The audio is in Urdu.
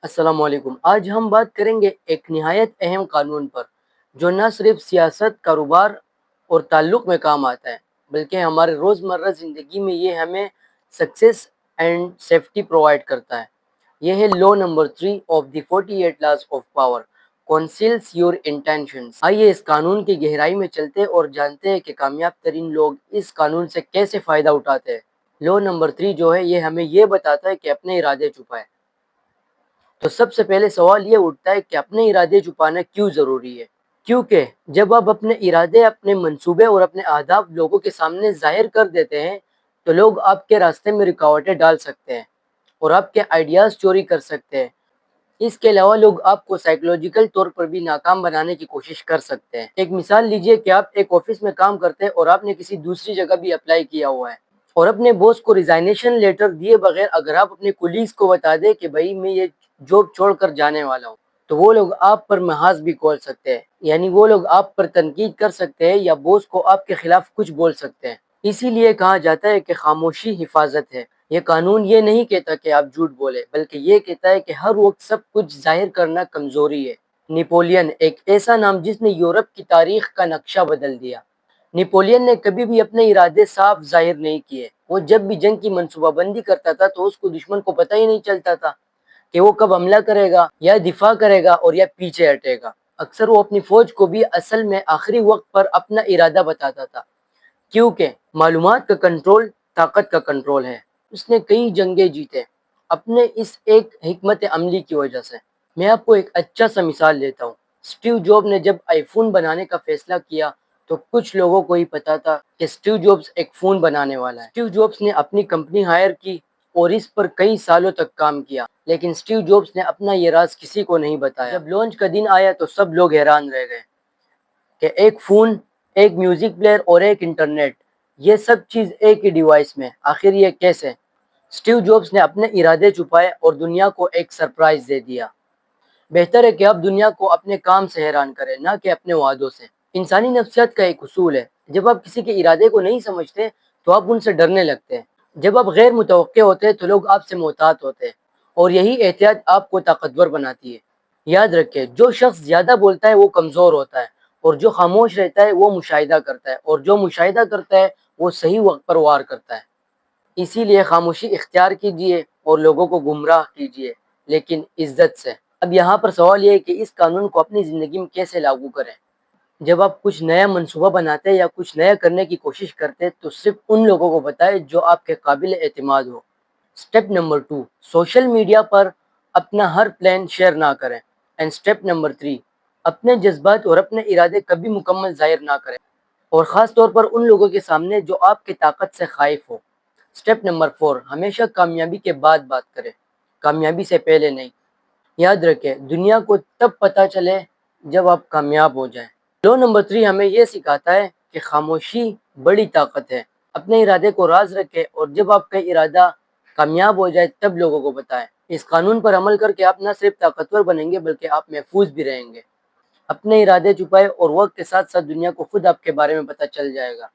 السلام علیکم۔ آج ہم بات کریں گے ایک نہایت اہم قانون پر جو نہ صرف سیاست، کاروبار اور تعلق میں کام آتا ہے بلکہ ہمارے روزمرہ زندگی میں یہ ہمیں سکسیس اینڈ سیفٹی پرووائڈ کرتا ہے۔ یہ ہے law number 3 of the 48 laws of power, conceals your intentions. آئیے اس قانون کی گہرائی میں چلتے اور جانتے ہیں کہ کامیاب ترین لوگ اس قانون سے کیسے فائدہ اٹھاتے ہیں۔ لا نمبر 3 جو ہے یہ ہمیں یہ بتاتا ہے کہ اپنے ارادے چھپائے۔ تو سب سے پہلے سوال یہ اٹھتا ہے کہ اپنے ارادے چھپانا کیوں ضروری ہے؟ کیونکہ جب آپ اپنے ارادے، اپنے منصوبے اور اپنے اہداف لوگوں کے سامنے ظاہر کر دیتے ہیں تو لوگ آپ کے راستے میں رکاوٹیں ڈال سکتے ہیں اور آپ کے آئیڈیاز چوری کر سکتے ہیں۔ اس کے علاوہ لوگ آپ کو سائیکولوجیکل طور پر بھی ناکام بنانے کی کوشش کر سکتے ہیں۔ ایک مثال لیجئے کہ آپ ایک آفس میں کام کرتے ہیں اور آپ نے کسی دوسری جگہ بھی اپلائی کیا ہوا ہے اور اپنے باس کو ریزائنیشن لیٹر دیے بغیر اگر آپ اپنے کولیگز کو بتا دیں کہ بھائی میں یہ جاب چھوڑ کر جانے والا ہوں، تو وہ لوگ آپ پر محاذ بھی کھول سکتے ہیں، یعنی وہ لوگ آپ پر تنقید کر سکتے ہیں یا باس کو آپ کے خلاف کچھ بول سکتے ہیں۔ اسی لیے کہا جاتا ہے کہ خاموشی حفاظت ہے۔ یہ قانون یہ نہیں کہتا کہ آپ جھوٹ بولے، بلکہ یہ کہتا ہے کہ ہر وقت سب کچھ ظاہر کرنا کمزوری ہے۔ نیپولین ایک ایسا نام جس نے یورپ کی تاریخ کا نقشہ بدل دیا۔ نیپولین نے کبھی بھی اپنے ارادے صاف ظاہر نہیں کیے۔ وہ جب بھی جنگ کی منصوبہ بندی کرتا تھا تو اس کو دشمن کو پتہ ہی نہیں چلتا تھا کہ وہ کب حملہ کرے گا یا دفاع کرے گا اور یا پیچھے ہٹے گا۔ اکثر وہ اپنی فوج کو بھی اصل میں آخری وقت پر اپنا ارادہ بتاتا تھا، کیونکہ معلومات کا کنٹرول طاقت کا کنٹرول ہے۔ اس نے کئی جنگیں جیتے اپنے اس ایک حکمت عملی کی وجہ سے۔ میں آپ کو ایک اچھا سا مثال دیتا ہوں۔ اسٹیو جاب نے جب آئی فون بنانے کا فیصلہ کیا تو کچھ لوگوں کو ہی پتا تھا کہ اسٹیو جابز ایک فون بنانے والا ہے۔ اسٹیو جابز نے اپنی کمپنی ہائر کی اور اس پر کئی سالوں تک کام کیا، لیکن اسٹیو جابز نے اپنا یہ راز کسی کو نہیں بتایا۔ جب لانچ کا دن آیا تو سب لوگ حیران رہ گئے کہ ایک فون، ایک میوزک پلیئر اور ایک انٹرنیٹ، یہ سب چیز ایک ہی ڈیوائس میں، آخر یہ کیسے؟ اسٹیو جابز نے اپنے ارادے چھپائے اور دنیا کو ایک سرپرائز دے دیا۔ بہتر ہے کہ آپ دنیا کو اپنے کام سے حیران کریں، نہ کہ اپنے وعدوں سے۔ انسانی نفسیات کا ایک اصول ہے، جب آپ کسی کے ارادے کو نہیں سمجھتے تو آپ ان سے ڈرنے لگتے ہیں۔ جب آپ غیر متوقع ہوتے ہیں تو لوگ آپ سے محتاط ہوتے ہیں اور یہی احتیاط آپ کو طاقتور بناتی ہے۔ یاد رکھیں، جو شخص زیادہ بولتا ہے وہ کمزور ہوتا ہے اور جو خاموش رہتا ہے وہ مشاہدہ کرتا ہے اور جو مشاہدہ کرتا ہے وہ صحیح وقت پر وار کرتا ہے۔ اسی لیے خاموشی اختیار کیجیے اور لوگوں کو گمراہ کیجیے، لیکن عزت سے۔ اب یہاں پر سوال یہ ہے کہ اس قانون کو اپنی زندگی میں کیسے لاگو کریں۔ جب آپ کچھ نیا منصوبہ بناتے ہیں یا کچھ نیا کرنے کی کوشش کرتے ہیں تو صرف ان لوگوں کو بتائیں جو آپ کے قابل اعتماد ہو۔ سٹیپ نمبر 2، سوشل میڈیا پر اپنا ہر پلان شیئر نہ کریں۔ اینڈ سٹیپ نمبر 3، اپنے جذبات اور اپنے ارادے کبھی مکمل ظاہر نہ کریں، اور خاص طور پر ان لوگوں کے سامنے جو آپ کی طاقت سے خائف ہو۔ سٹیپ نمبر 4، ہمیشہ کامیابی کے بعد بات کریں، کامیابی سے پہلے نہیں۔ یاد رکھیں، دنیا کو تب پتہ چلے جب آپ کامیاب ہو جائیں۔ لا نمبر 3 ہمیں یہ سکھاتا ہے کہ خاموشی بڑی طاقت ہے۔ اپنے ارادے کو راز رکھیں اور جب آپ کا ارادہ کامیاب ہو جائے تب لوگوں کو بتائیں۔ اس قانون پر عمل کر کے آپ نہ صرف طاقتور بنیں گے بلکہ آپ محفوظ بھی رہیں گے۔ اپنے ارادے چھپائے اور وقت کے ساتھ ساتھ دنیا کو خود آپ کے بارے میں پتہ چل جائے گا۔